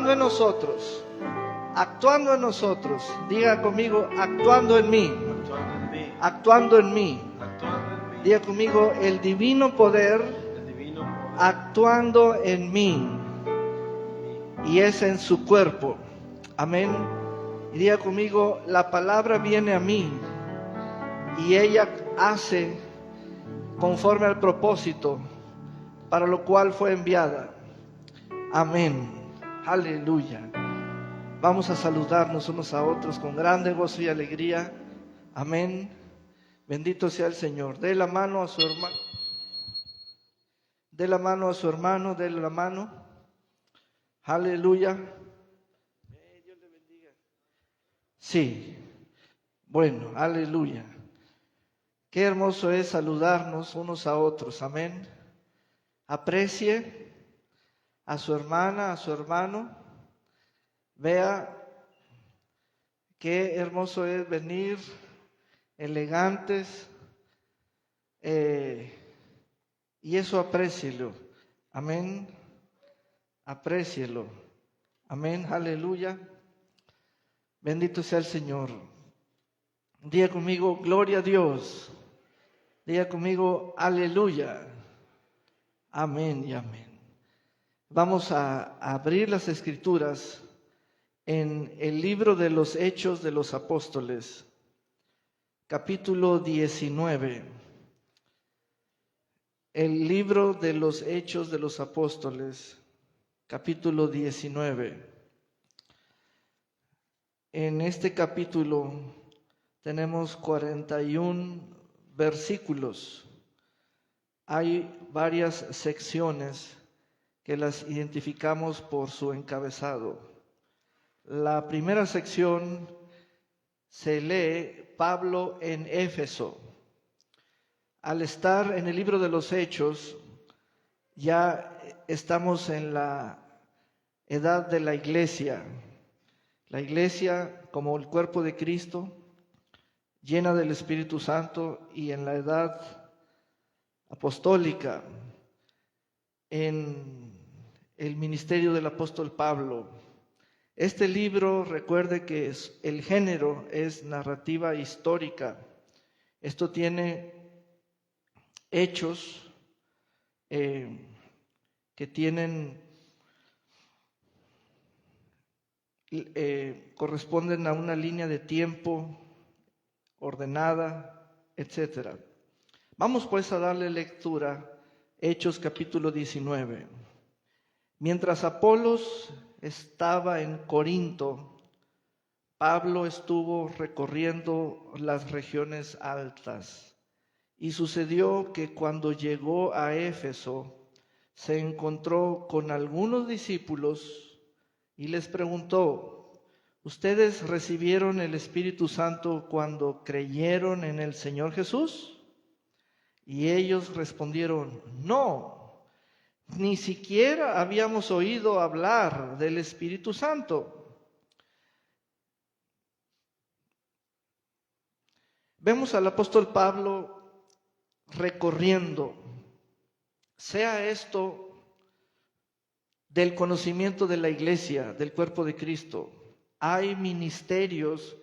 actuando en nosotros, actuando en nosotros. Diga conmigo, actuando en mí, actuando en mí. Diga conmigo, el divino poder actuando en mí, y es en su cuerpo. Amén. Y diga conmigo, la palabra viene a mí y ella hace conforme al propósito para lo cual fue enviada. Amén. Aleluya. Vamos a saludarnos unos a otros con grande gozo y alegría. Amén. Bendito sea el Señor. Dé la mano a su hermano. Dé la mano a su hermano. Dé la mano. Aleluya. Dios le bendiga. Sí. Bueno, aleluya. Qué hermoso es saludarnos unos a otros. Amén. Aprecie a su hermana, a su hermano. Vea qué hermoso es venir elegantes, y eso aprécielo. Amén. Aprécielo. Amén. Aleluya. Bendito sea el Señor. Diga conmigo, gloria a Dios. Diga conmigo, aleluya. Amén y amén. Vamos a abrir las Escrituras en el libro de los Hechos de los Apóstoles, capítulo 19. El libro de los Hechos de los Apóstoles, capítulo 19. En este capítulo tenemos 41 versículos. Hay varias secciones que las identificamos por su encabezado. La primera sección se lee Pablo en Éfeso. Al estar en el libro de los Hechos, ya estamos en la edad de la iglesia. La iglesia como el cuerpo de Cristo, llena del Espíritu Santo, y en la edad apostólica, en el ministerio del apóstol Pablo. Este libro, recuerde que el género es narrativa histórica. Esto tiene hechos que corresponden a una línea de tiempo ordenada, etc. Vamos pues a darle lectura. Hechos capítulo 19. Mientras Apolos estaba en Corinto, Pablo estuvo recorriendo las regiones altas. Y sucedió que cuando llegó a Éfeso, se encontró con algunos discípulos y les preguntó: ¿ustedes recibieron el Espíritu Santo cuando creyeron en el Señor Jesús? Y ellos respondieron: no. Ni siquiera habíamos oído hablar del Espíritu Santo. Vemos al apóstol Pablo recorriendo, sea esto del conocimiento de la iglesia, del cuerpo de Cristo. Hay ministerios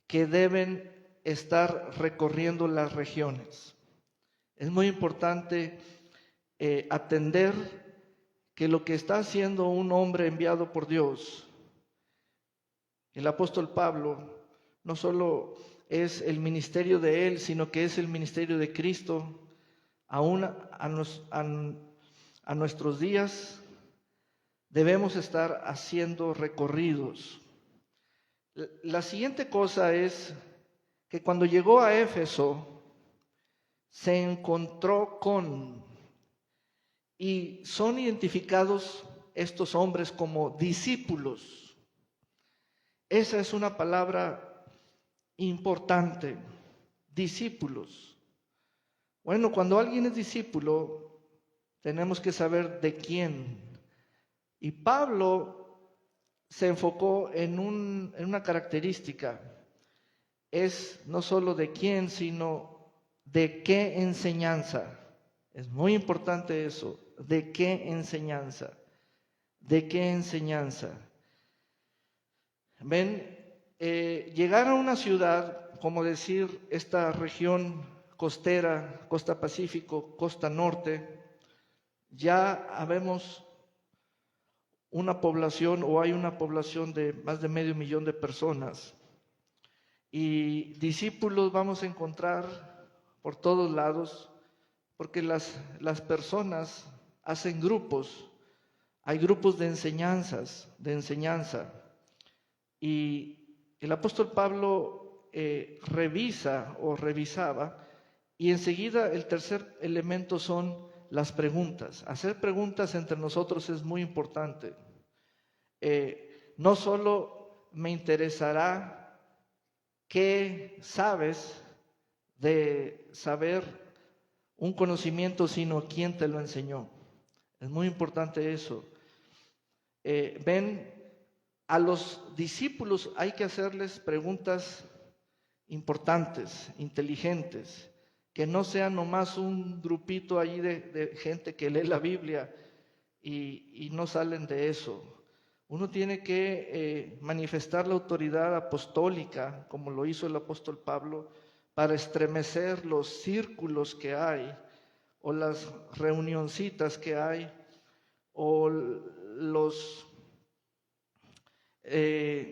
que deben estar recorriendo las regiones. Es muy importante atender que lo que está haciendo un hombre enviado por Dios, el apóstol Pablo, no solo es el ministerio de él, sino que es el ministerio de Cristo. Aún a nuestros días debemos estar haciendo recorridos. La siguiente cosa es que cuando llegó a Éfeso, se encontró con, y son identificados estos hombres como discípulos. Esa es una palabra importante, discípulos. Bueno, cuando alguien es discípulo, tenemos que saber de quién. Y Pablo se enfocó en una característica. Es no solo de quién, sino de qué enseñanza. Es muy importante eso. ¿De qué enseñanza? ¿De qué enseñanza? Ven, llegar a una ciudad, como decir, esta región costera, costa Pacífico, costa norte, ya habemos una población o hay una población de más de 500,000 de personas. Y discípulos vamos a encontrar por todos lados, porque las personas hacen grupos, hay grupos de enseñanza. Y el apóstol Pablo revisaba, y enseguida el tercer elemento son las preguntas. Hacer preguntas entre nosotros es muy importante. No solo me interesará qué sabes de saber un conocimiento, sino quién te lo enseñó. Es muy importante eso. Ven, a los discípulos hay que hacerles preguntas importantes, inteligentes, que no sean nomás un grupito allí de gente que lee la Biblia y no salen de eso. Uno tiene que manifestar la autoridad apostólica, como lo hizo el apóstol Pablo, para estremecer los círculos que hay, o las reunioncitas que hay, o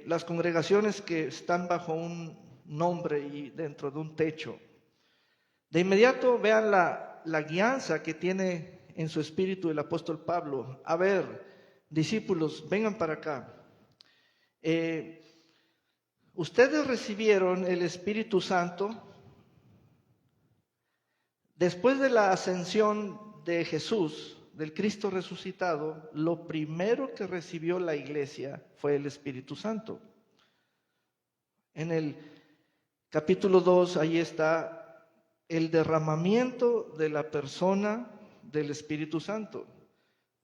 las congregaciones que están bajo un nombre y dentro de un techo. De inmediato vean la guianza que tiene en su espíritu el apóstol Pablo. A ver, discípulos, vengan para acá. Ustedes recibieron el Espíritu Santo después de la ascensión de Jesús, del Cristo resucitado. Lo primero que recibió la iglesia fue el Espíritu Santo. En el capítulo 2, ahí está el derramamiento de la persona del Espíritu Santo.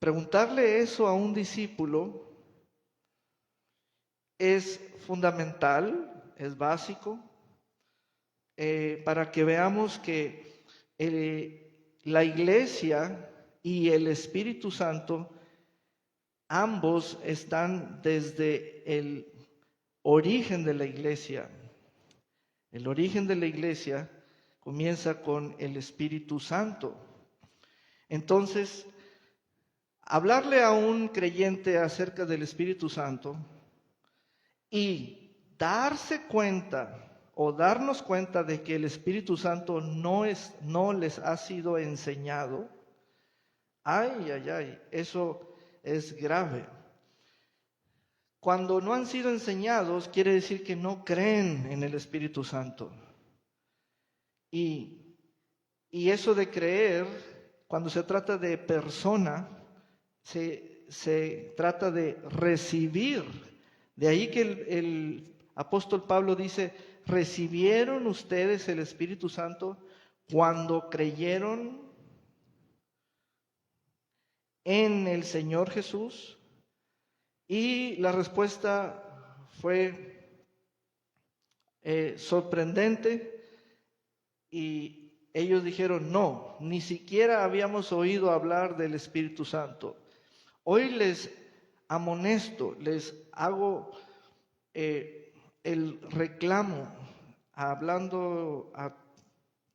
Preguntarle eso a un discípulo es fundamental, es básico, para que veamos que la iglesia y el Espíritu Santo, ambos están desde el origen de la iglesia. El origen de la iglesia comienza con el Espíritu Santo. Entonces, hablarle a un creyente acerca del Espíritu Santo y darse cuenta o darnos cuenta de que el Espíritu Santo no les ha sido enseñado, eso es grave. Cuando no han sido enseñados, quiere decir que no creen en el Espíritu Santo. Y eso de creer, cuando se trata de persona, se trata de recibir. De ahí que el apóstol Pablo dice: ¿recibieron ustedes el Espíritu Santo cuando creyeron en el Señor Jesús? Y la respuesta fue sorprendente, y ellos dijeron: no, ni siquiera habíamos oído hablar del Espíritu Santo. Hoy les amonesto, les hago el reclamo, hablando a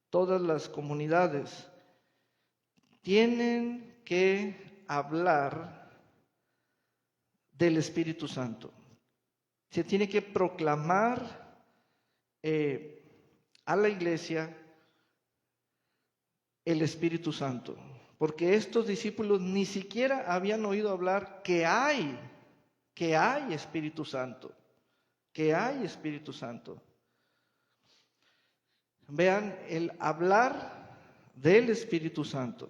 todas las comunidades: tienen que hablar del Espíritu Santo. Se tiene que proclamar a la iglesia el Espíritu Santo, porque estos discípulos ni siquiera habían oído hablar que hay Espíritu Santo, que hay Espíritu Santo. Vean el hablar del Espíritu Santo.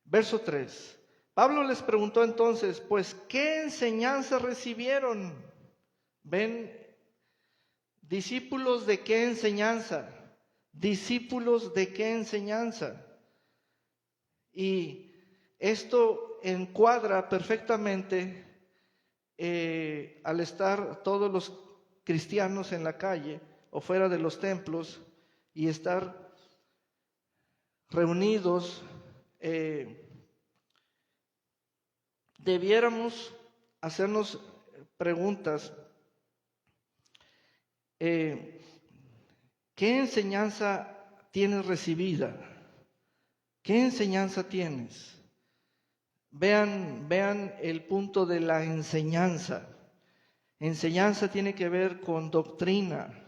Verso 3. Pablo les preguntó entonces: pues, ¿qué enseñanza recibieron? Ven, discípulos de qué enseñanza, discípulos de qué enseñanza. Y esto encuadra perfectamente al estar todos los cristianos en la calle o fuera de los templos y estar reunidos. Debiéramos hacernos preguntas ¿Qué enseñanza tienes recibida? ¿Qué enseñanza tienes? Vean el punto de la enseñanza. Enseñanza tiene que ver con doctrina,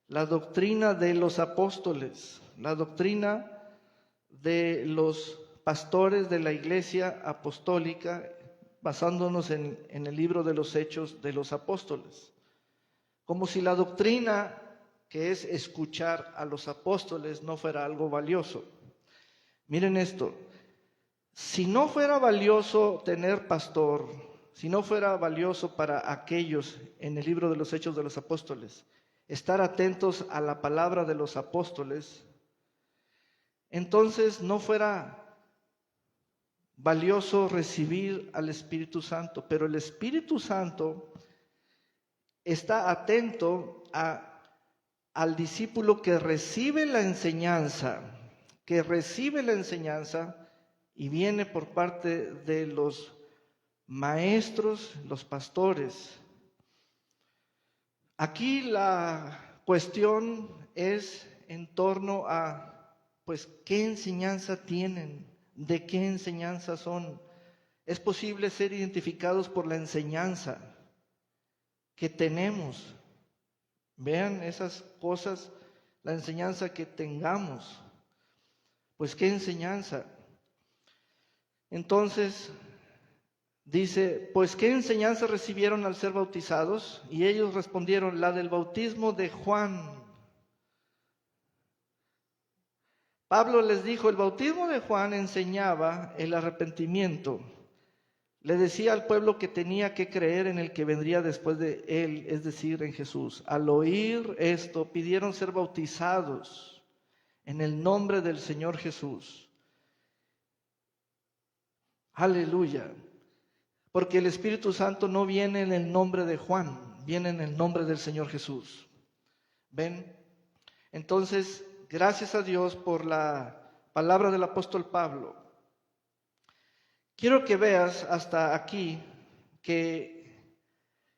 la doctrina de los apóstoles, la doctrina de los pastores de la iglesia apostólica, basándonos en el libro de los Hechos de los Apóstoles. Como si la doctrina, que es escuchar a los apóstoles, no fuera algo valioso. Miren esto, si no fuera valioso tener pastor, si no fuera valioso para aquellos en el libro de los Hechos de los Apóstoles, estar atentos a la palabra de los apóstoles, entonces no fuera valioso recibir al Espíritu Santo. Pero el Espíritu Santo está atento al discípulo que recibe la enseñanza, y viene por parte de los maestros, los pastores. Aquí la cuestión es en torno a, pues, ¿qué enseñanza tienen? ¿De qué enseñanza son? Es posible ser identificados por la enseñanza que tenemos. Vean esas cosas, la enseñanza que tengamos. Pues, ¿qué enseñanza? Entonces, dice, pues, ¿qué enseñanza recibieron al ser bautizados? Y ellos respondieron, la del bautismo de Juan. Pablo les dijo, el bautismo de Juan enseñaba el arrepentimiento. Le decía al pueblo que tenía que creer en el que vendría después de él, es decir, en Jesús. Al oír esto, pidieron ser bautizados en el nombre del Señor Jesús. Aleluya. Porque el Espíritu Santo no viene en el nombre de Juan, viene en el nombre del Señor Jesús. ¿Ven? Entonces, gracias a Dios por la palabra del apóstol Pablo. Quiero que veas hasta aquí que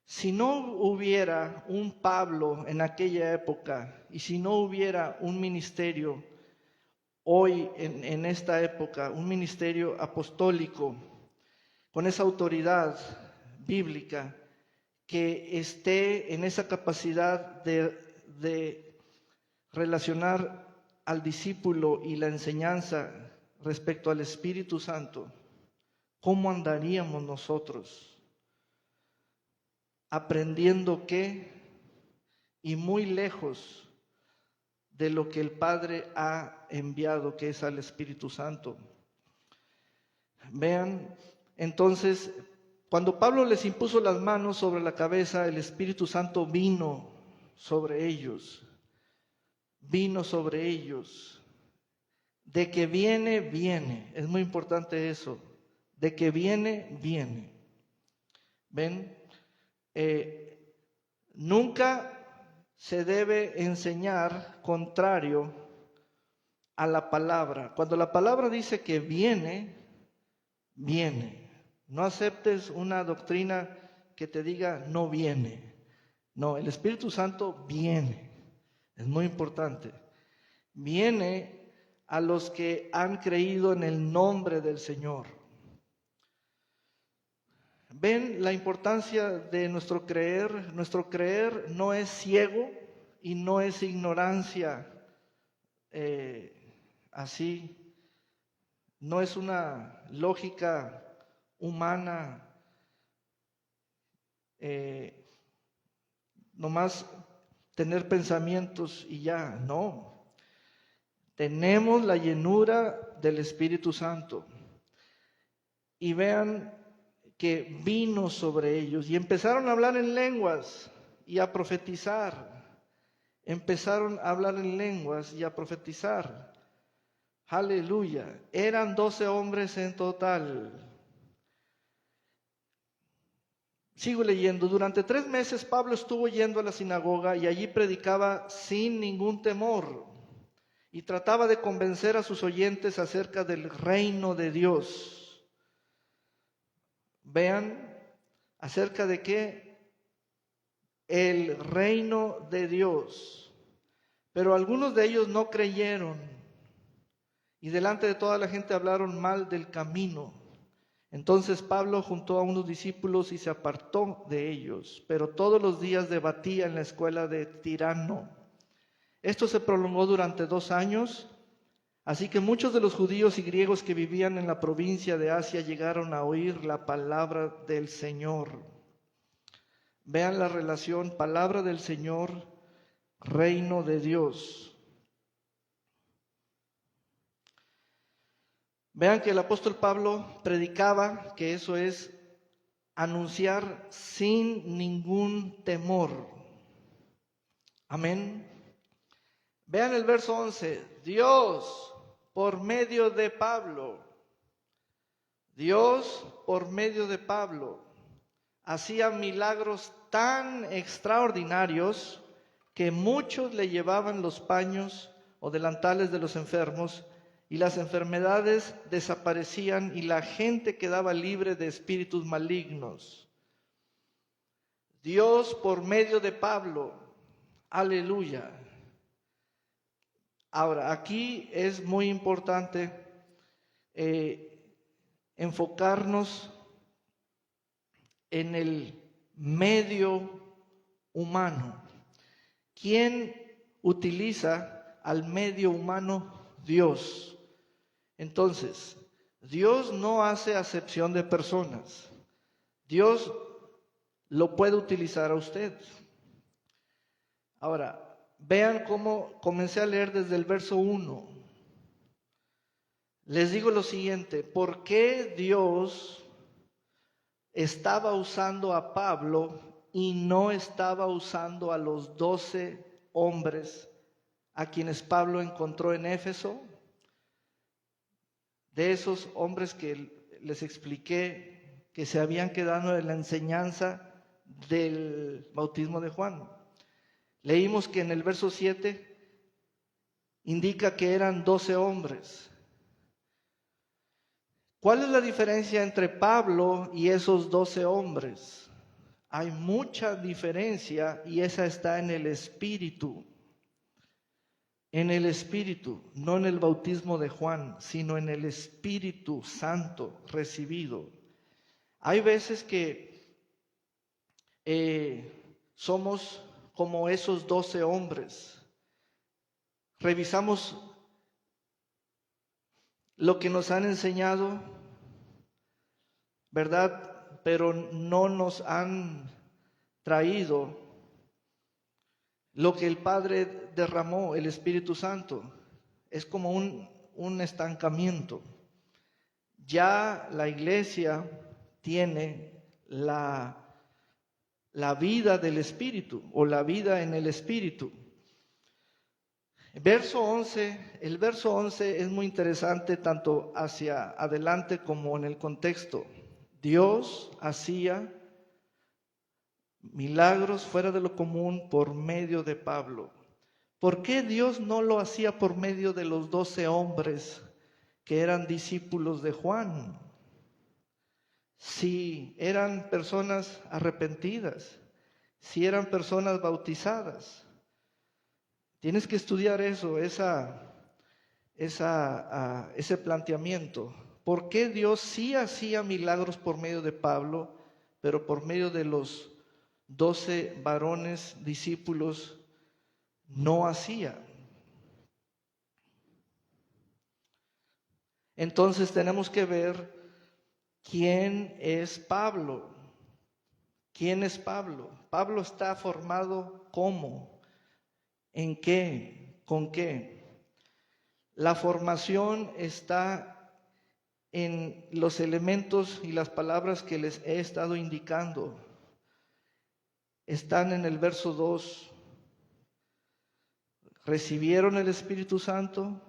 si no hubiera un Pablo en aquella época y si no hubiera un ministerio hoy en esta época, un ministerio apostólico con esa autoridad bíblica que esté en esa capacidad de relacionar al discípulo y la enseñanza respecto al Espíritu Santo, ¿cómo andaríamos nosotros? Aprendiendo qué y muy lejos de lo que el Padre ha enviado, que es al Espíritu Santo. Vean, entonces, cuando Pablo les impuso las manos sobre la cabeza, el Espíritu Santo vino sobre ellos. Vino sobre ellos. De que viene, viene. Es muy importante eso. De que viene, viene. ¿Ven? Nunca se debe enseñar contrario a la palabra. Cuando la palabra dice que viene, viene. No aceptes una doctrina que te diga no viene. No, el Espíritu Santo viene. Es muy importante. Viene a los que han creído en el nombre del Señor. ¿Ven la importancia de nuestro creer? Nuestro creer no es ciego y no es ignorancia así. No es una lógica humana, nomás tener pensamientos y ya, no. Tenemos la llenura del Espíritu Santo. Y vean que vino sobre ellos y empezaron a hablar en lenguas y a profetizar. Empezaron a hablar en lenguas y a profetizar. Aleluya. Eran 12 hombres en total. Sigo leyendo. Durante 3 meses Pablo estuvo yendo a la sinagoga y allí predicaba sin ningún temor y trataba de convencer a sus oyentes acerca del reino de Dios. Vean, ¿acerca de qué? el reino de Dios. Pero algunos de ellos no creyeron y delante de toda la gente hablaron mal del camino. Entonces Pablo juntó a unos discípulos y se apartó de ellos, pero todos los días debatía en la escuela de Tirano. Esto se prolongó durante 2 años, así que muchos de los judíos y griegos que vivían en la provincia de Asia llegaron a oír la palabra del Señor. Vean la relación, palabra del Señor, reino de Dios. Vean que el apóstol Pablo predicaba que eso es anunciar sin ningún temor. Amén. Vean el verso 11. Dios, por medio de Pablo, hacía milagros tan extraordinarios que muchos le llevaban los paños o delantales de los enfermos y las enfermedades desaparecían y la gente quedaba libre de espíritus malignos. Dios por medio de Pablo, aleluya. Ahora, aquí es muy importante enfocarnos en el medio humano. ¿Quién utiliza al medio humano? Dios. Entonces, Dios no hace acepción de personas. Dios lo puede utilizar a usted. Ahora, vean cómo comencé a leer desde el verso 1. Les digo lo siguiente: ¿por qué Dios estaba usando a Pablo y no estaba usando a los 12 hombres a quienes Pablo encontró en Éfeso? De esos hombres que les expliqué que se habían quedado en la enseñanza del bautismo de Juan. Leímos que en el verso 7 indica que eran 12 hombres. ¿Cuál es la diferencia entre Pablo y esos 12 hombres? Hay mucha diferencia y esa está en el Espíritu. En el Espíritu, no en el bautismo de Juan, sino en el Espíritu Santo recibido. Hay veces que somos como esos 12 hombres. Revisamos lo que nos han enseñado, ¿verdad? Pero no nos han traído lo que el Padre derramó, el Espíritu Santo. Es como un estancamiento. Ya la iglesia tiene la vida del Espíritu o la vida en el Espíritu. El verso 11 es muy interesante tanto hacia adelante como en el contexto. Dios hacía milagros fuera de lo común por medio de Pablo. ¿Por qué Dios no lo hacía por medio de los 12 hombres que eran discípulos de Juan? Si eran personas arrepentidas, si eran personas bautizadas. Tienes que estudiar eso, ese planteamiento. ¿Por qué Dios sí hacía milagros por medio de Pablo, pero por medio de los 12 varones discípulos no hacía? Entonces tenemos que ver quién es Pablo. ¿Quién es Pablo? Pablo está formado ¿cómo? ¿En qué? ¿Con qué? La formación está en los elementos y las palabras que les he estado indicando. Están en el verso 2. Recibieron el Espíritu Santo,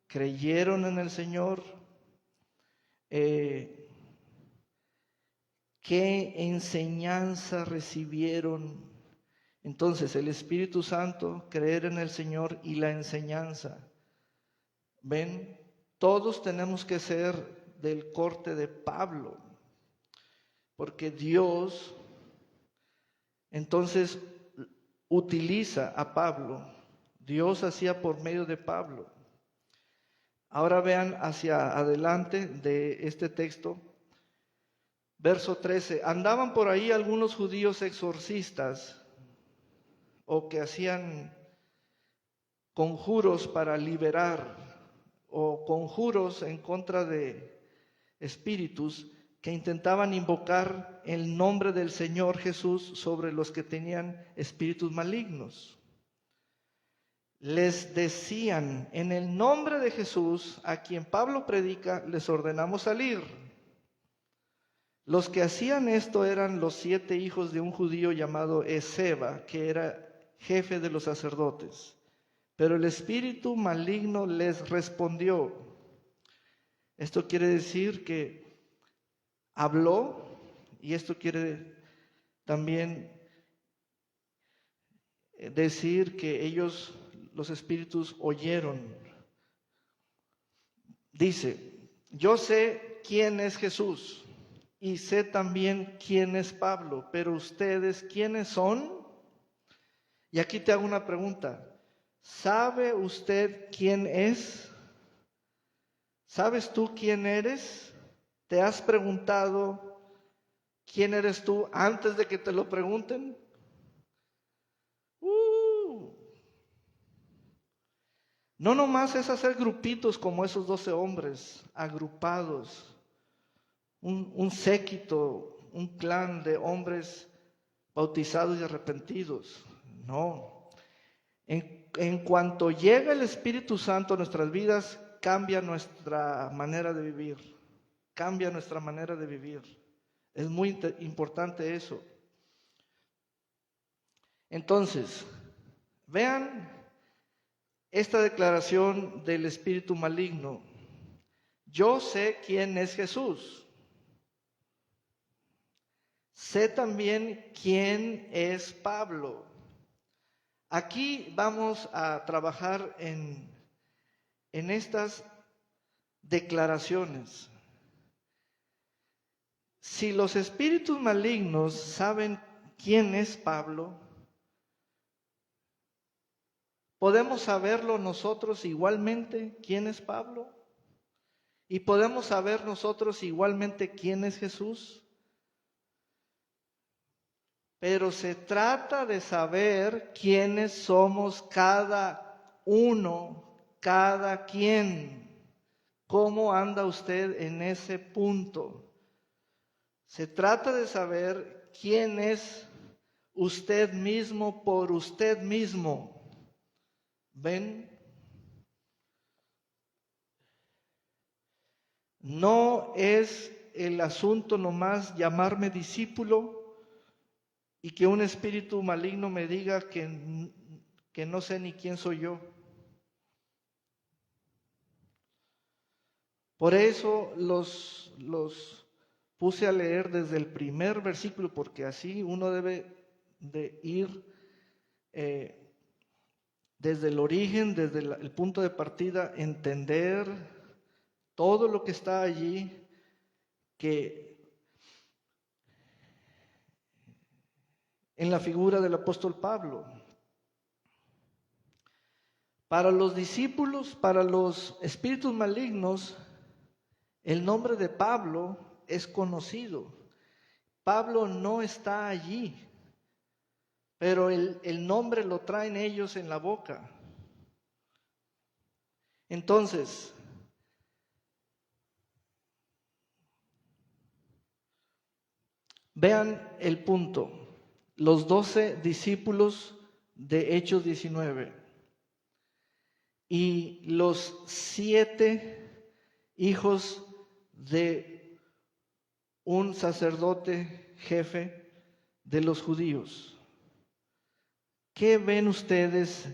creyeron en el Señor. ¿Qué enseñanza recibieron? Entonces, el Espíritu Santo, creer en el Señor y la enseñanza. ¿Ven? Todos tenemos que ser del corte de Pablo, porque Dios, entonces, utiliza a Pablo. Dios hacía por medio de Pablo. Ahora vean hacia adelante de este texto. Verso 13. Andaban por ahí algunos judíos exorcistas o que hacían conjuros para liberar o conjuros en contra de espíritus que intentaban invocar el nombre del Señor Jesús sobre los que tenían espíritus malignos. Les decían, en el nombre de Jesús, a quien Pablo predica, les ordenamos salir. Los que hacían esto eran los 7 hijos de un judío llamado Esceva, que era jefe de los sacerdotes. Pero el espíritu maligno les respondió. Esto quiere decir que habló, y esto quiere también decir que ellos, los espíritus, oyeron. Dice, yo sé quién es Jesús y sé también quién es Pablo, pero ustedes, ¿quiénes son? Y aquí te hago una pregunta. ¿Sabe usted quién es? ¿Sabes tú quién eres? ¿Te has preguntado quién eres tú antes de que te lo pregunten? No nomás es hacer grupitos como esos 12 hombres, agrupados, un séquito, un clan de hombres bautizados y arrepentidos. No. En cuanto llega el Espíritu Santo a nuestras vidas, cambia nuestra manera de vivir. Cambia nuestra manera de vivir. Es muy importante eso. Entonces, vean esta declaración del espíritu maligno. Yo sé quién es Jesús. Sé también quién es Pablo. Aquí vamos a trabajar en estas declaraciones. Si los espíritus malignos saben quién es Pablo, ¿podemos saberlo nosotros igualmente quién es Pablo? ¿Y podemos saber nosotros igualmente quién es Jesús? Pero se trata de saber quiénes somos cada uno, cada quien. ¿Cómo anda usted en ese punto? Se trata de saber quién es usted mismo por usted mismo. ¿Ven? No es el asunto nomás llamarme discípulo y que un espíritu maligno me diga que no sé ni quién soy yo. Por eso los puse a leer desde el primer versículo, porque así uno debe de ir desde el origen, desde el punto de partida, entender todo lo que está allí, que en la figura del apóstol Pablo. Para los discípulos, para los espíritus malignos, el nombre de Pablo es conocido. Pablo no está allí, pero el nombre lo traen ellos en la boca. Entonces, vean el punto. Los 12 discípulos de Hechos 19 y los 7 hijos de un sacerdote jefe de los judíos. ¿Qué ven ustedes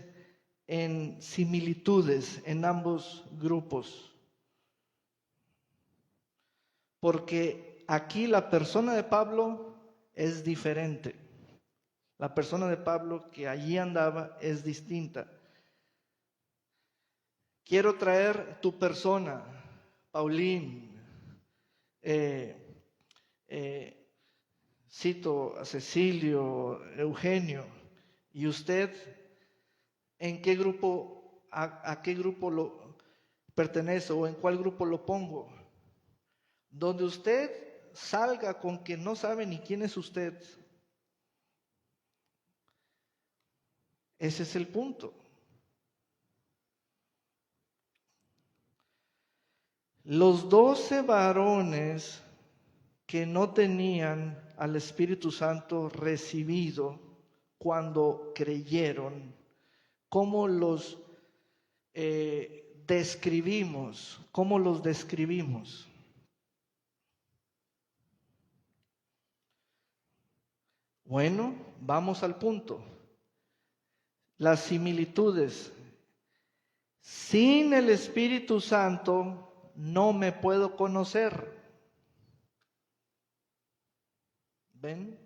en similitudes en ambos grupos? Porque aquí la persona de Pablo es diferente. La persona de Pablo que allí andaba es distinta. Quiero traer tu persona, Paulín. Cito a Cecilio, Eugenio, ¿Y usted en qué grupo, a qué grupo lo pertenece o en cuál grupo lo pongo? Donde usted salga con que no sabe ni quién es usted. Ese es el punto. Los 12 varones que no tenían al Espíritu Santo recibido cuando creyeron, ¿cómo los describimos? ¿Cómo los describimos? Bueno, vamos al punto. Las similitudes. Sin el Espíritu Santo no me puedo conocer. ¿Ven?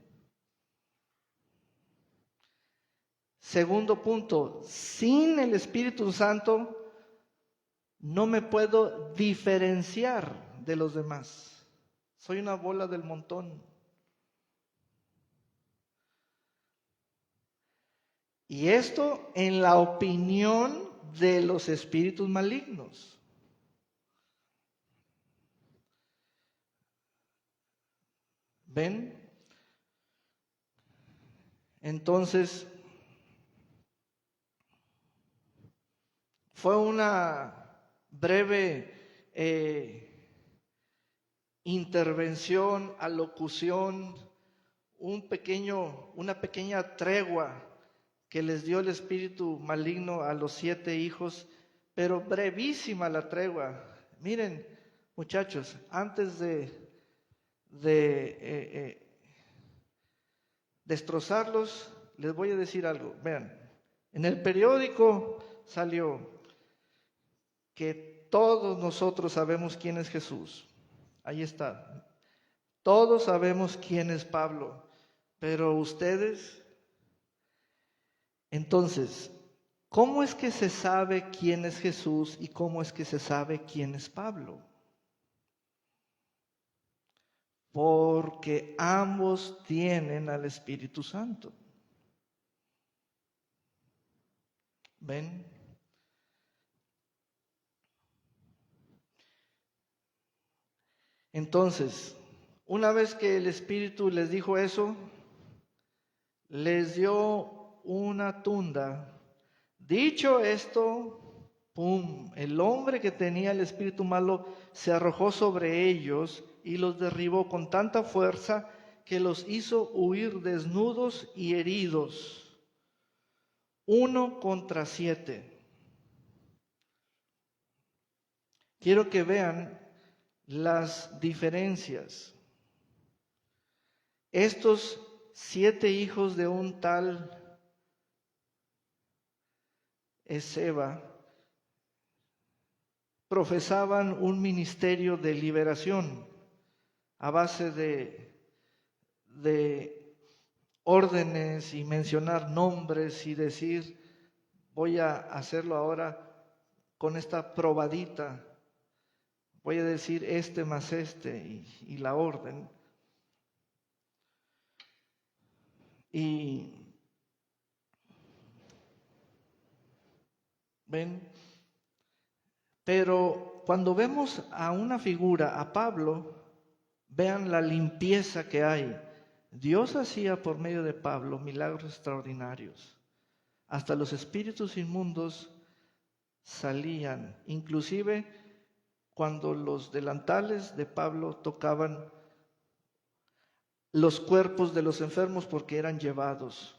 Segundo punto, sin el Espíritu Santo no me puedo diferenciar de los demás. Soy una bola del montón. Y esto en la opinión de los espíritus malignos. ¿Ven? Entonces, fue una breve intervención, alocución, una pequeña tregua que les dio el espíritu maligno a los 7 hijos, pero brevísima la tregua. Miren, muchachos, antes de destrozarlos, les voy a decir algo. Vean, en el periódico salió que todos nosotros sabemos quién es Jesús. Ahí está. Todos sabemos quién es Pablo, pero ustedes. Entonces, ¿cómo es que se sabe quién es Jesús y cómo es que se sabe quién es Pablo? Porque ambos tienen al Espíritu Santo. ¿Ven? Entonces, una vez que el Espíritu les dijo eso, les dio una tunda. Dicho esto, ¡pum!, el hombre que tenía el espíritu malo se arrojó sobre ellos y los derribó con tanta fuerza que los hizo huir desnudos y heridos, 1 contra 7. Quiero que vean las diferencias. Estos 7 hijos de un tal Esceva profesaban un ministerio de liberación a base de órdenes y mencionar nombres y decir, voy a hacerlo ahora con esta probadita, voy a decir este más este y la orden. Y ven, pero cuando vemos a una figura, a Pablo, vean la limpieza que hay. Dios hacía por medio de Pablo milagros extraordinarios. Hasta los espíritus inmundos salían, inclusive cuando los delantales de Pablo tocaban los cuerpos de los enfermos porque eran llevados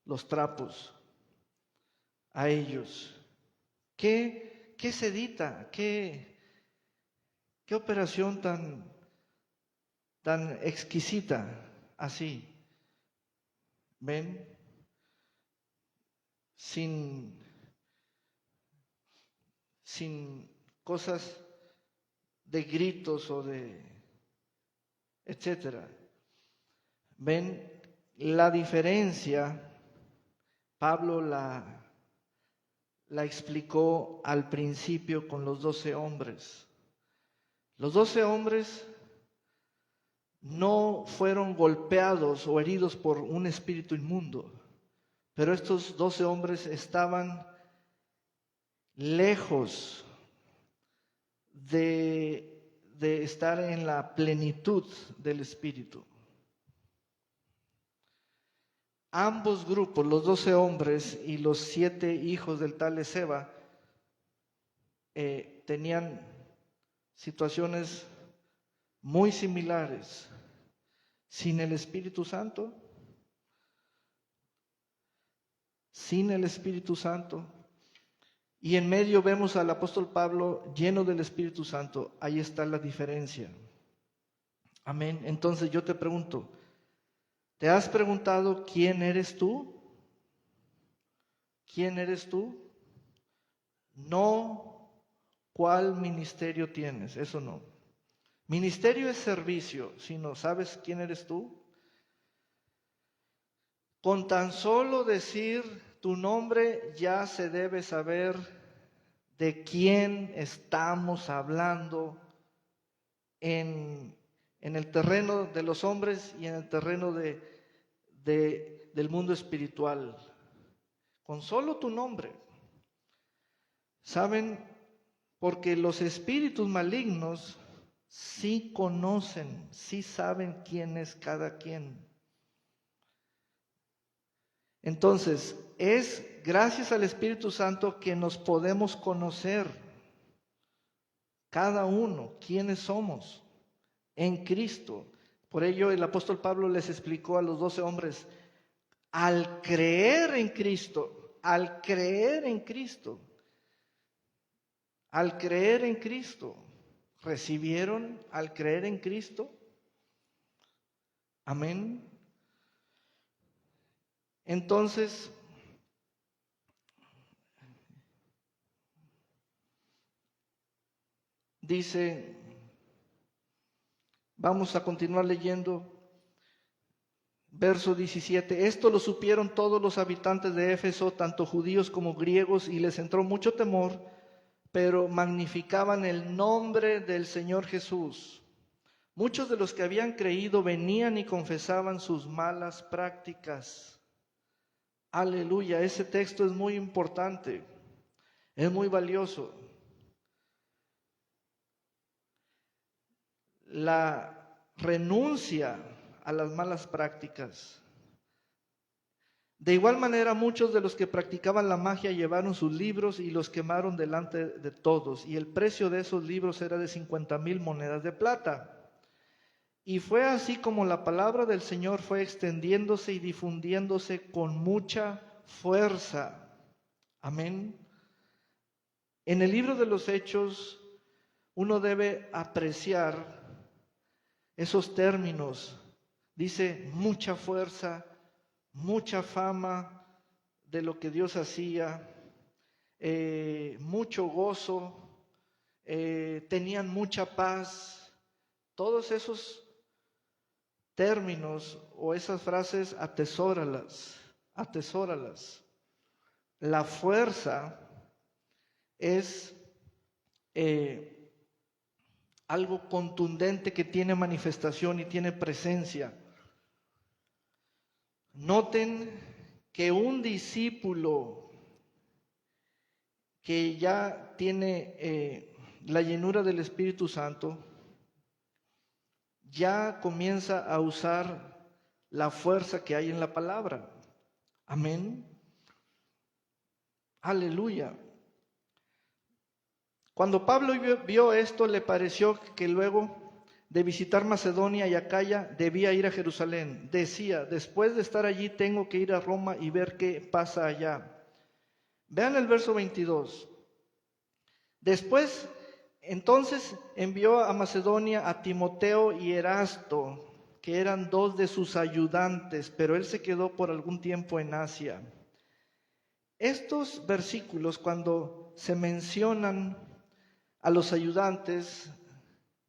los trapos a ellos. ¿Qué sedita? ¿Qué operación tan exquisita así? ¿Ven? Sin cosas de gritos o de etcétera. ¿Ven la diferencia? Pablo la explicó al principio con los 12 hombres. Los 12 hombres no fueron golpeados o heridos por un espíritu inmundo, Pero estos 12 hombres estaban lejos de estar en la plenitud del Espíritu. Ambos grupos, los 12 hombres y los 7 hijos del tal Esceva, tenían situaciones muy similares. Sin el Espíritu Santo, y en medio vemos al apóstol Pablo lleno del Espíritu Santo. Ahí está la diferencia. Amén. Entonces yo te pregunto, ¿te has preguntado quién eres tú? ¿Quién eres tú? No cuál ministerio tienes, eso no. Ministerio es servicio, sino ¿sabes quién eres tú? Con tan solo decir tu nombre ya se debe saber de quién estamos hablando en el terreno de los hombres y en el terreno del mundo espiritual. Con solo tu nombre. ¿Saben? Porque los espíritus malignos sí conocen, sí saben quién es cada quien. Entonces, es gracias al Espíritu Santo que nos podemos conocer cada uno quiénes somos en Cristo. Por ello el apóstol Pablo les explicó a los 12 hombres, al creer en Cristo, recibieron al creer en Cristo. Amén. Entonces, dice, vamos a continuar leyendo, verso 17, esto lo supieron todos los habitantes de Éfeso, tanto judíos como griegos, y les entró mucho temor, pero magnificaban el nombre del Señor Jesús. Muchos de los que habían creído venían y confesaban sus malas prácticas. Aleluya, ese texto es muy importante, es muy valioso. La renuncia a las malas prácticas. De igual manera, muchos de los que practicaban la magia llevaron sus libros y los quemaron delante de todos, y el precio de esos libros era de 50,000 monedas de plata. Y fue así como la palabra del Señor fue extendiéndose y difundiéndose con mucha fuerza. Amén. En el libro de los Hechos, uno debe apreciar esos términos. Dice mucha fuerza, mucha fama de lo que Dios hacía, mucho gozo, tenían mucha paz. Todos esos términos o esas frases, atesóralas. La fuerza es algo contundente que tiene manifestación y tiene presencia. Noten que un discípulo que ya tiene la llenura del Espíritu Santo, ya comienza a usar la fuerza que hay en la palabra. Amén. Aleluya. Cuando Pablo vio esto, le pareció que luego de visitar Macedonia y Acaya debía ir a Jerusalén. Decía, después de estar allí tengo que ir a Roma y ver qué pasa allá. Vean el verso 22. Después, entonces envió a Macedonia a Timoteo y Erasto, que eran 2 de sus ayudantes, pero él se quedó por algún tiempo en Asia. Estos versículos, cuando se mencionan a los ayudantes,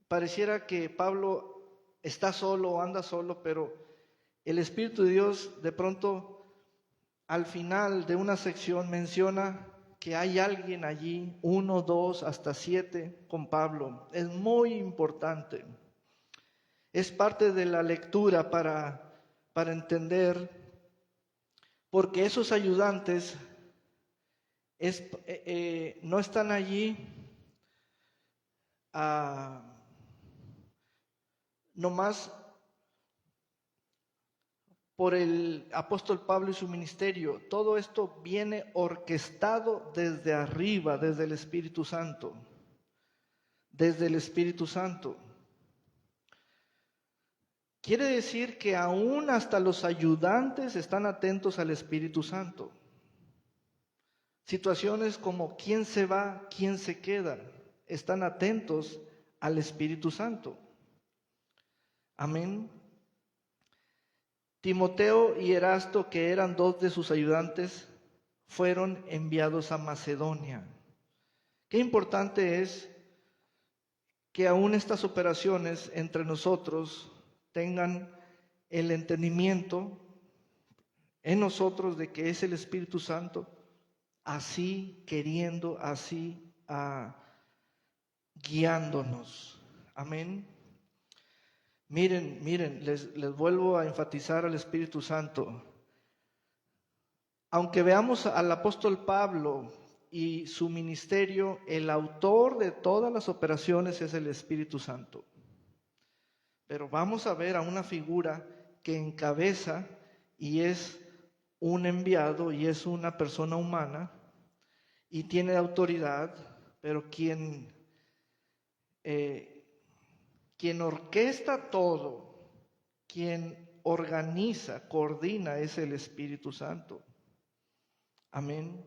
pareciera que Pablo está solo o anda solo, pero el Espíritu de Dios de pronto al final de una sección menciona que hay alguien allí, 1, 2, hasta 7 con Pablo. Es muy importante. Es parte de la lectura para entender porque esos ayudantes no están allí nomás por el apóstol Pablo y su ministerio. Todo esto viene orquestado desde arriba, desde el Espíritu Santo. Desde el Espíritu Santo. Quiere decir que aún hasta los ayudantes están atentos al Espíritu Santo. Situaciones como quién se va, quién se queda, están atentos al Espíritu Santo. Amén. Timoteo y Erasto, que eran dos de sus ayudantes, fueron enviados a Macedonia. Qué importante es que aún estas operaciones entre nosotros tengan el entendimiento en nosotros de que es el Espíritu Santo, así queriendo, así guiándonos. Amén. Miren, les vuelvo a enfatizar al Espíritu Santo. Aunque veamos al apóstol Pablo y su ministerio, el autor de todas las operaciones es el Espíritu Santo. Pero vamos a ver a una figura que encabeza y es un enviado y es una persona humana y tiene autoridad, pero quien orquesta todo, quien organiza, coordina es el Espíritu Santo. Amén.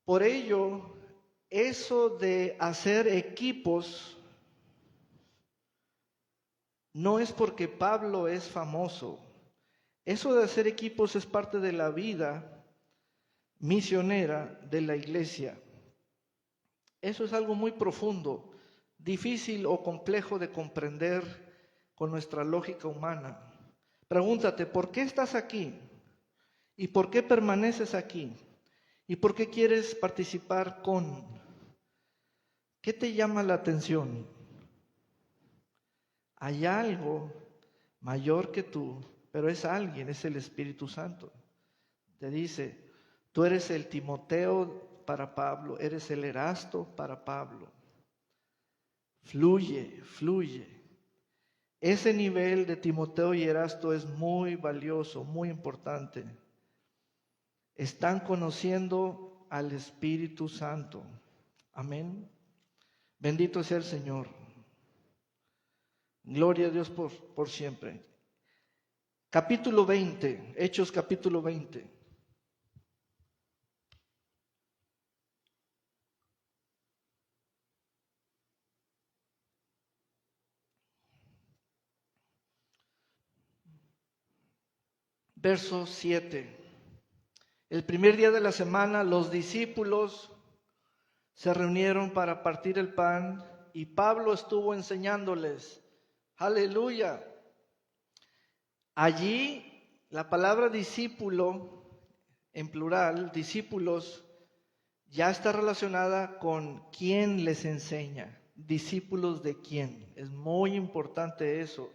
Por ello, eso de hacer equipos no es porque Pablo es famoso. Eso de hacer equipos es parte de la vida misionera de la iglesia. Eso es algo muy profundo, difícil o complejo de comprender con nuestra lógica humana. Pregúntate, ¿por qué estás aquí? ¿Y por qué permaneces aquí? ¿Y por qué quieres participar con? ¿Qué te llama la atención? Hay algo mayor que tú, pero es alguien, es el Espíritu Santo. Te dice, tú eres el Timoteo para Pablo, eres el Erasto para Pablo. Fluye, fluye. Ese nivel de Timoteo y Erasto es muy valioso, muy importante. Están conociendo al Espíritu Santo. Amén. Bendito sea el Señor. Gloria a Dios por siempre. Capítulo 20, Hechos capítulo 20. Verso 7. El primer día de la semana los discípulos se reunieron para partir el pan y Pablo estuvo enseñándoles. Aleluya. Allí la palabra discípulo, en plural, discípulos, ya está relacionada con quién les enseña. Discípulos de quién. Es muy importante eso.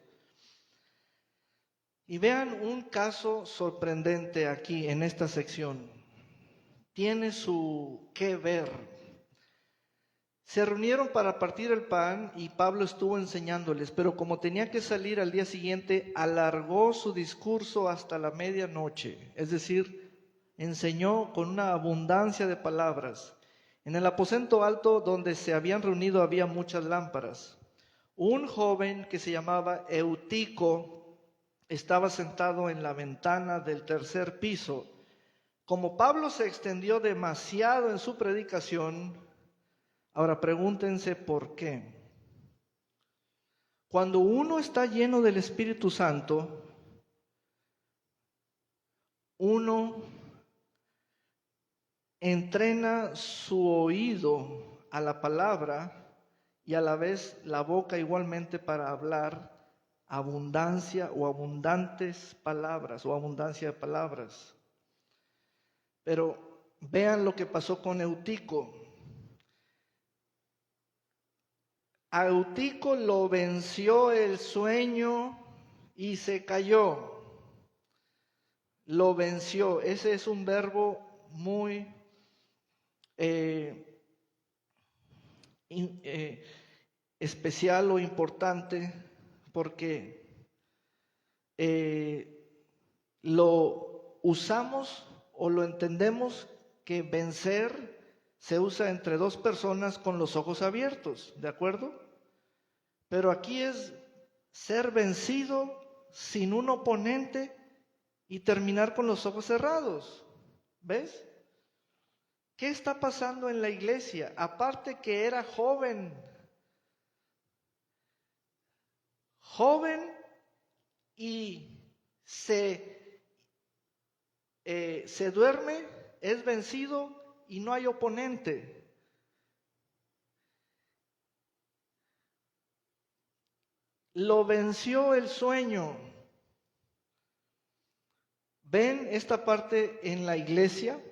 Y vean un caso sorprendente aquí en esta sección. Tiene su qué ver. Se reunieron para partir el pan y Pablo estuvo enseñándoles, pero como tenía que salir al día siguiente, alargó su discurso hasta la medianoche, es decir, enseñó con una abundancia de palabras. En el aposento alto donde se habían reunido había muchas lámparas. Un joven que se llamaba Eutico estaba sentado en la ventana del tercer piso. Como Pablo se extendió demasiado en su predicación, ahora pregúntense por qué. Cuando uno está lleno del Espíritu Santo, uno entrena su oído a la palabra y a la vez la boca igualmente para hablar abundancia o abundantes palabras o abundancia de palabras. Pero vean lo que pasó con Eutico. A Eutico lo venció el sueño y se cayó. lo venció. Ese es un verbo muy especial o importante, porque lo usamos o lo entendemos que vencer se usa entre dos personas con los ojos abiertos, ¿de acuerdo? Pero aquí es ser vencido sin un oponente y terminar con los ojos cerrados. ¿Ves? ¿Qué está pasando en la iglesia? Aparte que era joven y se duerme, es vencido y no hay oponente. Lo venció el sueño. ¿Ven esta parte en la iglesia?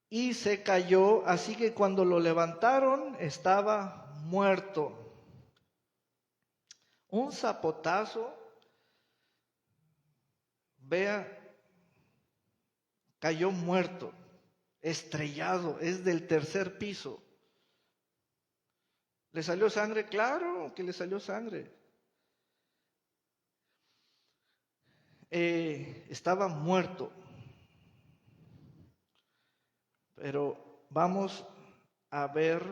Y se cayó, así que cuando lo levantaron estaba muerto. Un zapotazo, vea, cayó muerto, estrellado, es del tercer piso. ¿Le salió sangre? Claro que le salió sangre. Estaba muerto. Pero vamos a ver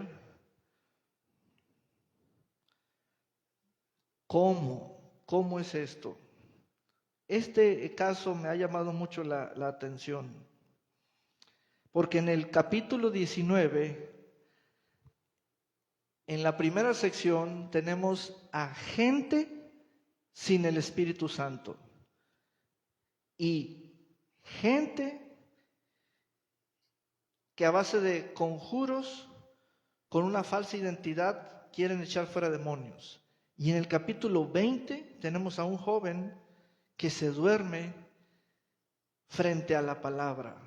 cómo es esto. Este caso me ha llamado mucho la atención, porque en el capítulo 19, en la primera sección, tenemos a gente sin el Espíritu Santo y gente que a base de conjuros, con una falsa identidad, quieren echar fuera demonios. Y en el capítulo 20 tenemos a un joven que se duerme frente a la palabra,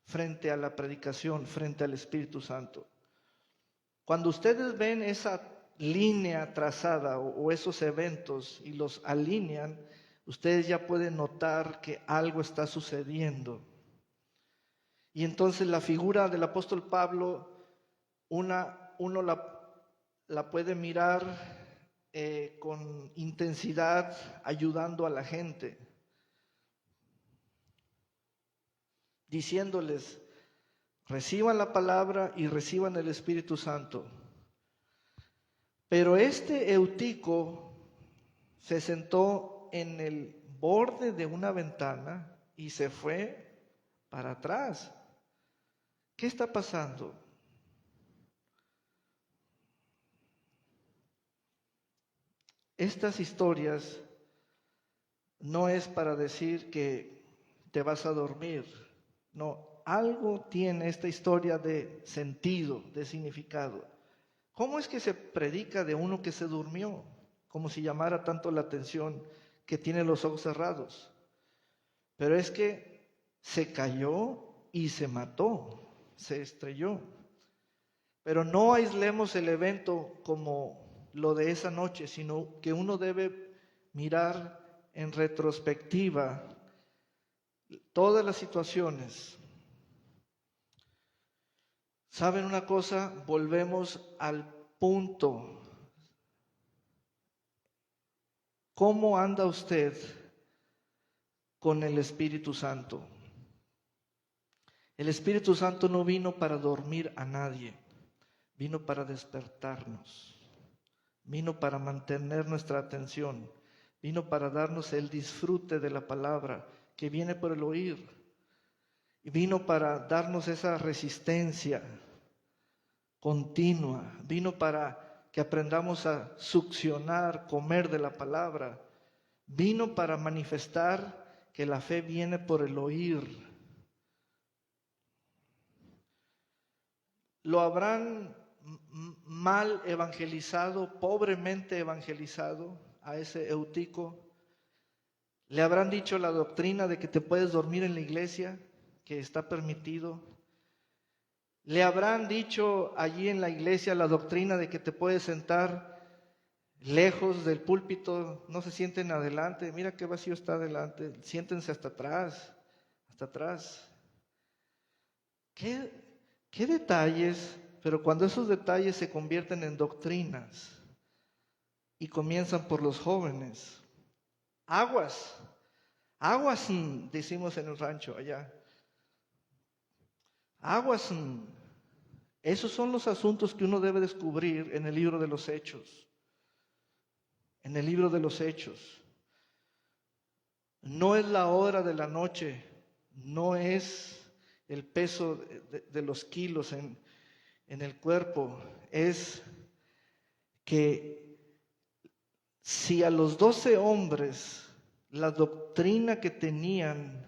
frente a la predicación, frente al Espíritu Santo. Cuando ustedes ven esa línea trazada o esos eventos y los alinean, ustedes ya pueden notar que algo está sucediendo. Y entonces la figura del apóstol Pablo, uno la puede mirar con intensidad, ayudando a la gente, diciéndoles, reciban la palabra y reciban el Espíritu Santo. Pero este Eutico se sentó en el borde de una ventana y se fue para atrás. ¿Qué está pasando? Estas historias no es para decir que te vas a dormir. No, algo tiene esta historia de sentido, de significado. ¿Cómo es que se predica de uno que se durmió? Como si llamara tanto la atención que tiene los ojos cerrados. Pero es que se cayó y se mató. Se estrelló. Pero no aislemos el evento como lo de esa noche, sino que uno debe mirar en retrospectiva todas las situaciones. ¿Saben una cosa? Volvemos al punto. ¿Cómo anda usted con el Espíritu Santo? El Espíritu Santo no vino para dormir a nadie, vino para despertarnos, vino para mantener nuestra atención, vino para darnos el disfrute de la palabra que viene por el oír, y vino para darnos esa resistencia continua, vino para que aprendamos a succionar, comer de la palabra, vino para manifestar que la fe viene por el oír. Lo habrán mal evangelizado, pobremente evangelizado a ese Eutico. Le habrán dicho la doctrina de que te puedes dormir en la iglesia, que está permitido. Le habrán dicho allí en la iglesia la doctrina de que te puedes sentar lejos del púlpito, no se sienten adelante, mira qué vacío está adelante, siéntense hasta atrás, hasta atrás. ¿Qué detalles? Pero cuando esos detalles se convierten en doctrinas y comienzan por los jóvenes, aguas, aguas, decimos en el rancho allá, aguas. Esos son los asuntos que uno debe descubrir en el libro de los Hechos. En el libro de los Hechos. No es la hora de la noche, no es el peso de los kilos en el cuerpo, es que si a los 12 hombres la doctrina que tenían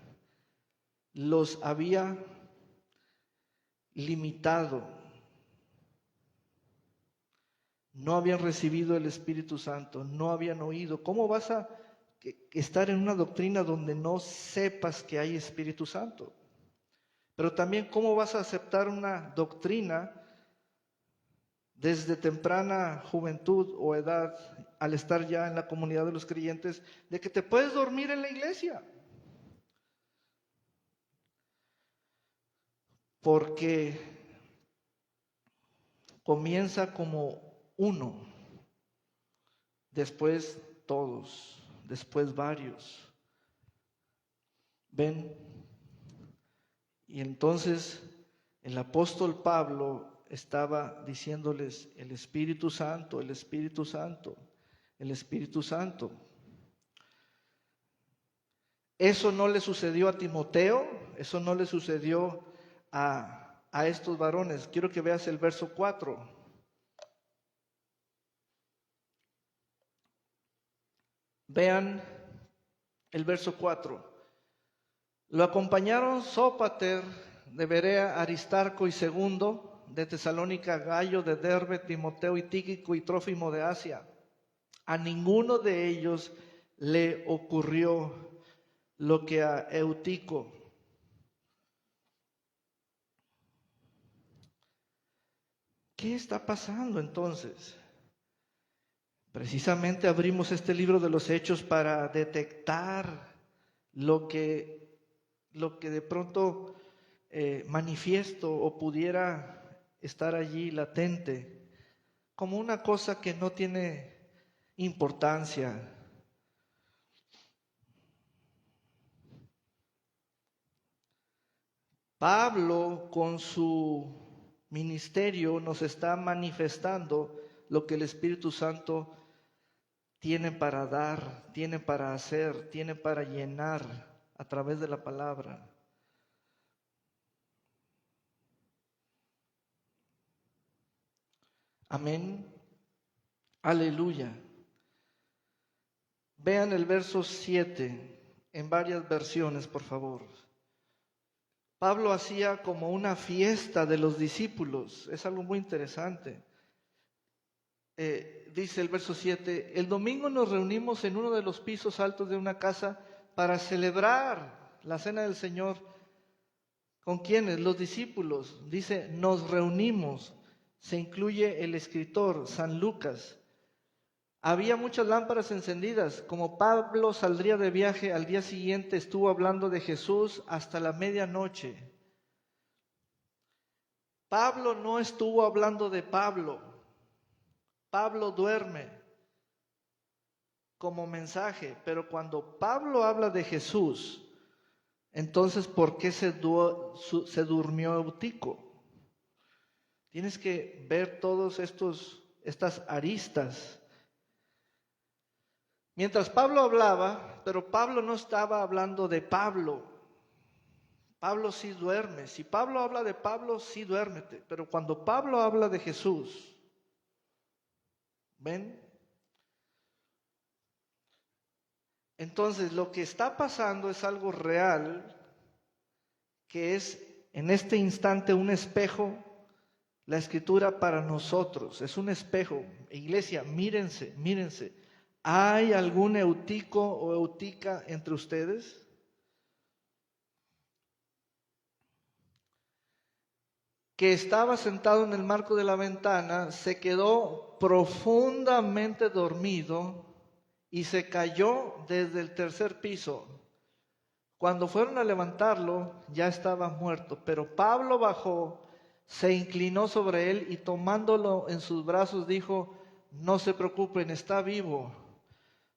los había limitado, no habían recibido el Espíritu Santo, no habían oído, ¿cómo vas a estar en una doctrina donde no sepas que hay Espíritu Santo? Pero también, ¿cómo vas a aceptar una doctrina desde temprana juventud o edad, al estar ya en la comunidad de los creyentes, de que te puedes dormir en la iglesia? Porque comienza como uno, después todos, después varios. ¿Ven? Y entonces el apóstol Pablo estaba diciéndoles: el Espíritu Santo, el Espíritu Santo, el Espíritu Santo. Eso no le sucedió a Timoteo, eso no le sucedió a estos varones. Quiero que veas el verso 4. Vean el verso 4. Lo acompañaron Sópater de Berea, Aristarco y Segundo, de Tesalónica, Gayo de Derbe, Timoteo y Tíquico y Trófimo de Asia. A ninguno de ellos le ocurrió lo que a Eutico. ¿Qué está pasando entonces? Precisamente abrimos este libro de los Hechos para detectar lo que de pronto manifiesto o pudiera estar allí latente, como una cosa que no tiene importancia. Pablo, con su ministerio, nos está manifestando lo que el Espíritu Santo tiene para dar, tiene para hacer, tiene para llenar a través de la palabra. Amén. Aleluya. Vean el verso 7 en varias versiones, por favor. Pablo hacía como una fiesta de los discípulos. Es algo muy interesante. Dice el verso 7, el domingo nos reunimos en uno de los pisos altos de una casa para celebrar la cena del Señor. ¿Con quiénes? Los discípulos. Dice, nos reunimos. Se incluye el escritor, San Lucas. Había muchas lámparas encendidas. Como Pablo saldría de viaje, al día siguiente estuvo hablando de Jesús hasta la medianoche. Pablo no estuvo hablando de Pablo. Pablo duerme como mensaje, pero cuando Pablo habla de Jesús, entonces, ¿por qué se durmió Eutico? Tienes que ver todas estas aristas. Mientras Pablo hablaba, pero Pablo no estaba hablando de Pablo. Pablo sí duerme. Si Pablo habla de Pablo, sí duérmete. Pero cuando Pablo habla de Jesús, ¿ven? Entonces, lo que está pasando es algo real, que es en este instante un espejo. La Escritura para nosotros es un espejo. Iglesia, mírense, mírense. ¿Hay algún eutico o eutica entre ustedes? que estaba sentado en el marco de la ventana, se quedó profundamente dormido y se cayó desde el tercer piso. Cuando fueron a levantarlo, ya estaba muerto, pero Pablo bajó, se inclinó sobre él y tomándolo en sus brazos dijo: no se preocupen, está vivo.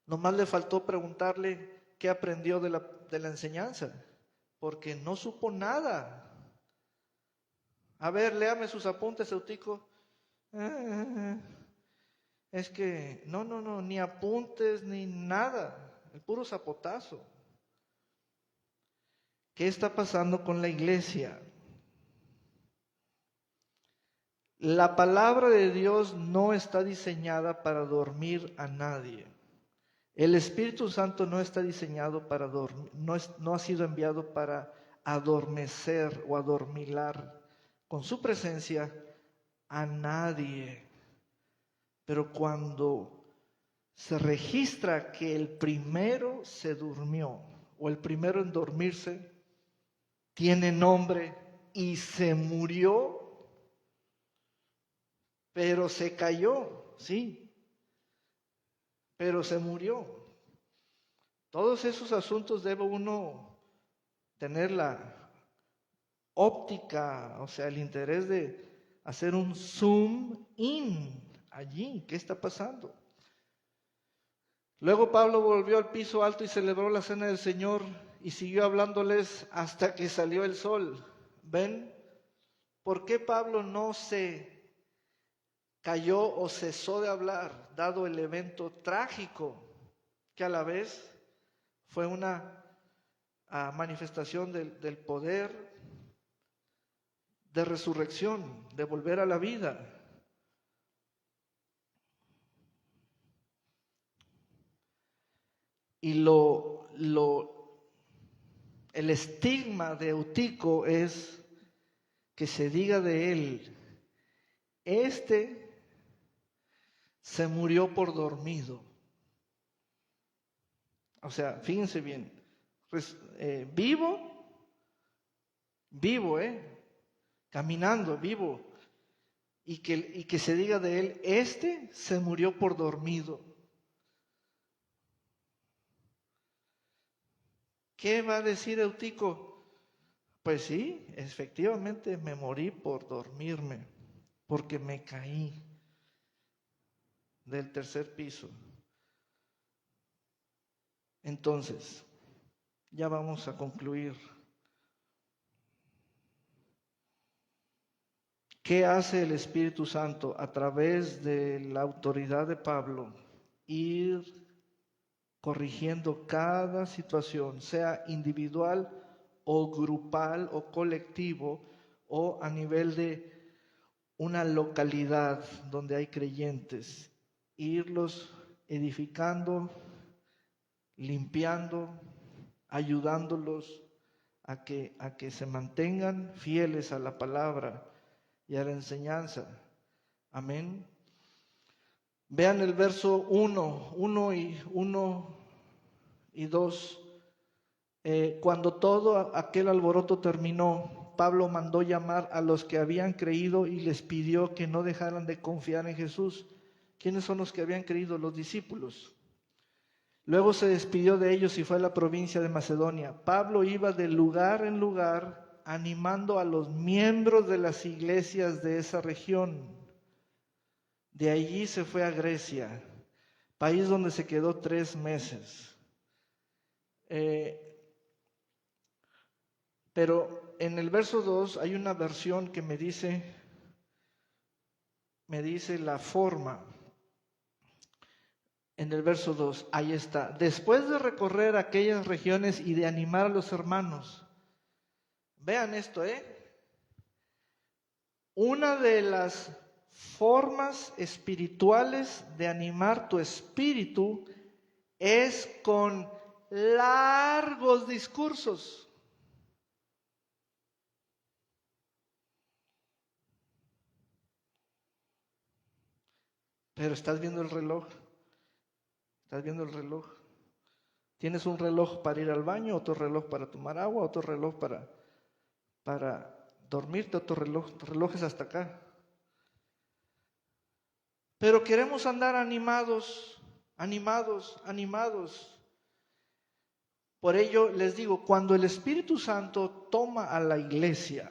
Nomás le faltó preguntarle qué aprendió de la enseñanza, porque no supo nada. A ver, léame sus apuntes, Eutico. Es que no, ni apuntes ni nada, el puro zapotazo. ¿Qué está pasando con la iglesia? La palabra de Dios no está diseñada para dormir a nadie. El Espíritu Santo no está diseñado para dormir, no ha sido enviado para adormecer o adormilar con su presencia a nadie. Pero cuando se registra que el primero se durmió o el primero en dormirse tiene nombre y se murió, pero se cayó, sí, pero se murió. Todos esos asuntos debe uno tener la óptica, o sea, el interés de hacer un zoom in allí. ¿Qué está pasando? Luego Pablo volvió al piso alto y celebró la cena del Señor y siguió hablándoles hasta que salió el sol. ¿Ven? ¿Por qué Pablo no se cayó o cesó de hablar, dado el evento trágico que a la vez fue una manifestación del poder de resurrección, de volver a la vida? Y el estigma de Eutico es que se diga de él: este se murió por dormido. O sea, fíjense bien, vivo, caminando, vivo, y que se diga de él: este se murió por dormido. ¿Qué va a decir Eutico? Pues sí, efectivamente me morí por dormirme, porque me caí del tercer piso. Entonces, ya vamos a concluir. ¿Qué hace el Espíritu Santo a través de la autoridad de Pablo? Ir corrigiendo cada situación, sea individual o grupal o colectivo, o a nivel de una localidad donde hay creyentes, irlos edificando, limpiando, ayudándolos a que se mantengan fieles a la palabra y a la enseñanza. Amén. Vean el verso 1 y 2. Cuando todo aquel alboroto terminó, Pablo mandó llamar a los que habían creído y les pidió que no dejaran de confiar en Jesús. ¿Quiénes son los que habían creído? Los discípulos. Luego se despidió de ellos y fue a la provincia de Macedonia. Pablo iba de lugar en lugar animando a los miembros de las iglesias de esa región. De allí se fue a Grecia, país donde se quedó 3 meses. Pero en el verso 2 hay una versión que me dice la forma. En el verso 2, ahí está: después de recorrer aquellas regiones y de animar a los hermanos. Vean esto, una de las formas espirituales de animar tu espíritu es con largos discursos. Pero estás viendo el reloj. Estás viendo el reloj. Tienes un reloj para ir al baño, otro reloj para tomar agua, otro reloj para dormirte o tu reloj es hasta acá. Pero queremos andar animados. Por ello les digo, cuando el Espíritu Santo toma a la iglesia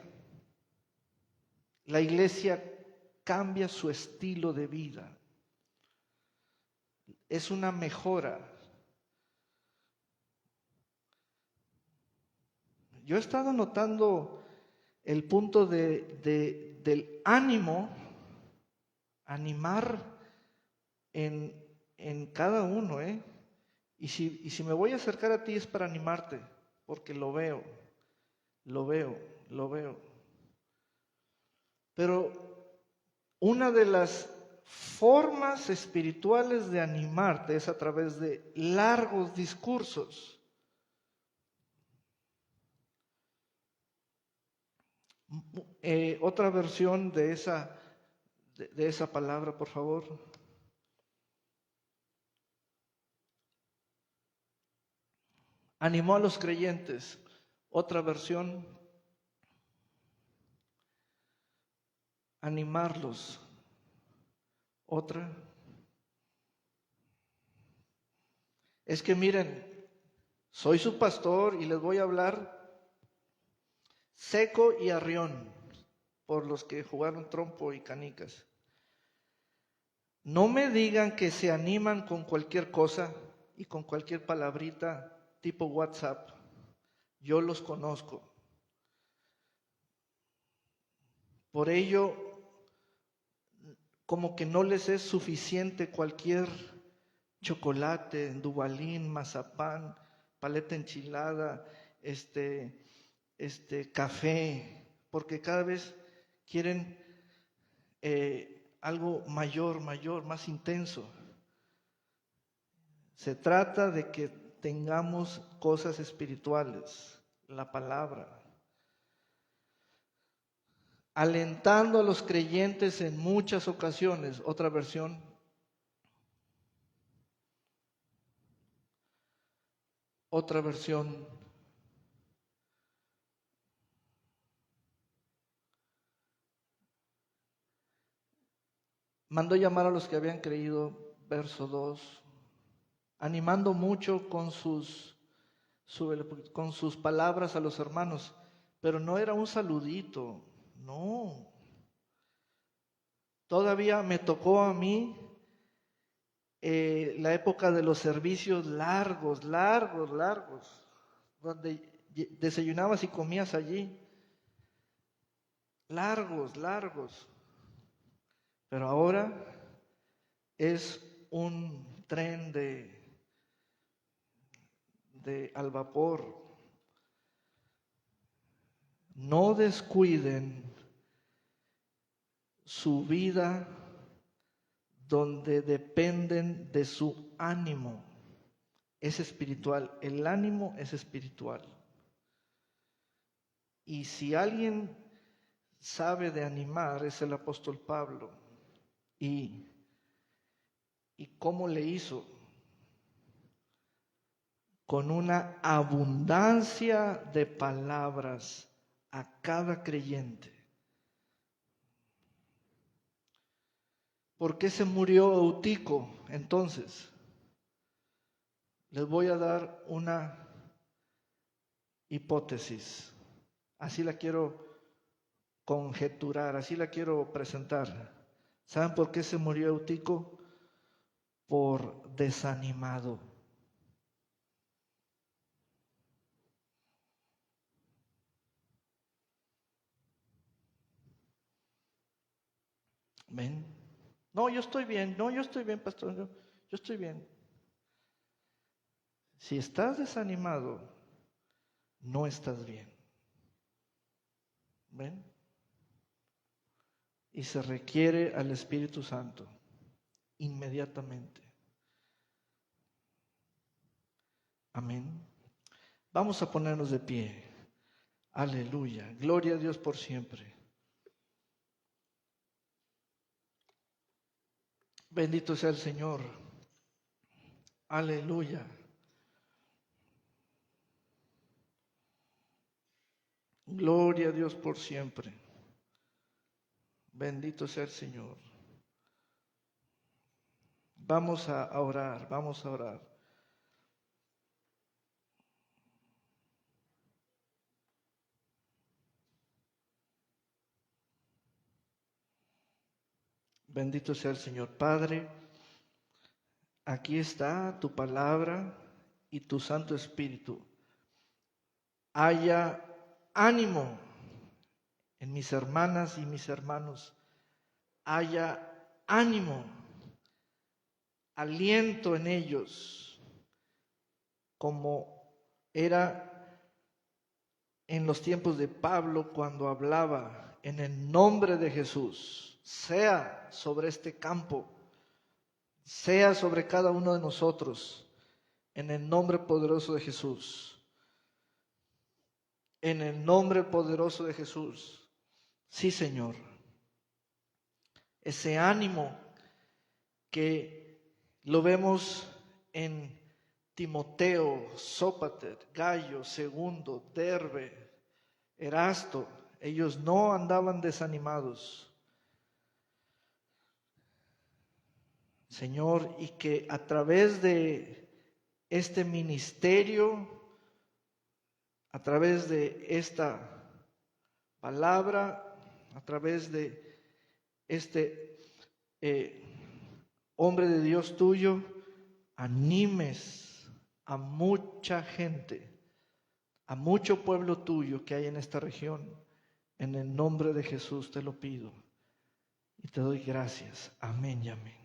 cambia su estilo de vida. Es una mejora. Yo he estado notando el punto del ánimo, animar en cada uno, Y si me voy a acercar a ti es para animarte, porque lo veo. Pero una de las formas espirituales de animarte es a través de largos discursos. Otra versión de esa palabra, por favor. Animó a los creyentes. Otra versión. Animarlos. Otra. Es que miren, soy su pastor y les voy a hablar seco y arrión, por los que jugaron trompo y canicas. No me digan que se animan con cualquier cosa y con cualquier palabrita tipo WhatsApp. Yo los conozco. Por ello, como que no les es suficiente cualquier chocolate, dubalín, mazapán, paleta enchilada, café, porque cada vez quieren algo mayor, más intenso. Se trata de que tengamos cosas espirituales, la palabra. Alentando a los creyentes en muchas ocasiones. Otra versión. Mandó llamar a los que habían creído, verso 2, animando mucho con sus palabras a los hermanos, pero no era un saludito, no. Todavía me tocó a mí la época de los servicios largos, donde desayunabas y comías allí, largos. Pero ahora es un tren al vapor. No descuiden su vida donde dependen de su ánimo. Es espiritual, el ánimo es espiritual. Y si alguien sabe de animar es el apóstol Pablo. ¿Y cómo le hizo? Con una abundancia de palabras a cada creyente. ¿Por qué se murió Eutico entonces? Les voy a dar una hipótesis. Así la quiero conjeturar, así la quiero presentar. ¿Saben por qué se murió Eutico? Por desanimado. ¿Ven? No, yo estoy bien, pastor, yo estoy bien. Si estás desanimado, no estás bien. ¿Ven? Y se requiere al Espíritu Santo inmediatamente. Amén. Vamos a ponernos de pie. Aleluya. Gloria a Dios por siempre. Bendito sea el Señor. Aleluya. Gloria a Dios por siempre. Bendito sea el Señor. Vamos a orar, vamos a orar. Bendito sea el Señor. Padre, aquí está tu palabra y tu Santo Espíritu. Haya ánimo en mis hermanas y mis hermanos. Haya ánimo, aliento en ellos, como era en los tiempos de Pablo cuando hablaba en el nombre de Jesús. Sea sobre este campo, sea sobre cada uno de nosotros, en el nombre poderoso de Jesús. En el nombre poderoso de Jesús. Sí, Señor. Ese ánimo que lo vemos en Timoteo, Sópater, Gallo, Segundo, Derbe, Erasto. Ellos no andaban desanimados. Señor, y que a través de este ministerio, a través de esta palabra, a través de este hombre de Dios tuyo, animes a mucha gente, a mucho pueblo tuyo que hay en esta región. En el nombre de Jesús te lo pido y te doy gracias. Amén y amén.